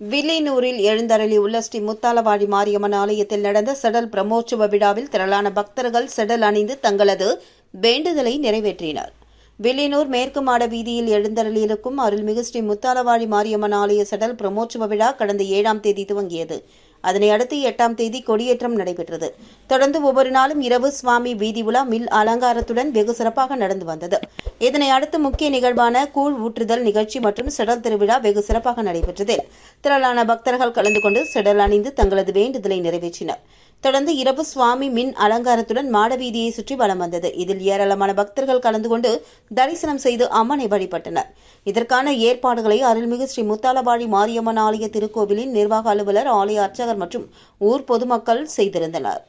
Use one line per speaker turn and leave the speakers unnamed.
வில்லியனூரில் எழுந்தருளியுள்ள ஸ்ரீ முத்தாலவாடி மாரியம்மன் ஆலயத்தில் நடந்த செடல் பிரமோற்சவ விழாவில் திரளான பக்தர்கள் செடல் அணிந்து தங்களது வேண்டுதலை நிறைவேற்றினர். வில்லியனூர் மேற்கு மாட வீதியில் எழுந்தருளியிருக்கும் அருள்மிகு ஸ்ரீ முத்தாலவாடி மாரியம்மன் ஆலய செடல் பிரமோற்சவ விழா கடந்த 7ஆம் தேதி துவங்கியது. அதனை அடுத்து 8ஆம் தேதி கொடியேற்றம் நடைபெற்றது. தொடர்ந்து ஒவ்வொரு நாளும் இரவு சுவாமி வீதி உலா மில் அலங்காரத்துடன் வெகு சிறப்பாக நடந்து வந்தது. இதனை அடுத்து முக்கிய நிகழ்வான கூழ் ஊற்றுதல் நிகழ்ச்சி மற்றும் செடல் திருவிழா வெகு சிறப்பாக நடைபெற்றதில் திரளான பக்தர்கள் கலந்து கொண்டு செடல் அணிந்து தங்களது வேண்டுதலை நிறைவேற்றினர். தொடர்ந்து இரவு சுவாமி மின் அலங்காரத்துடன் மாடவீதியை சுற்றி வலம் வந்தது. இதில் ஏராளமான பக்தர்கள் கலந்து கொண்டு தரிசனம் செய்து அம்மனை வழிபட்டனர். இதற்கான ஏற்பாடுகளை அருள்மிகு ஸ்ரீ முத்தாலவாடி மாரியம்மன் ஆலய திருக்கோவிலின் நிர்வாக அலுவலர், ஆலய அர்ச்சகர் மற்றும் ஊர் பொதுமக்கள் செய்திருந்தனர்.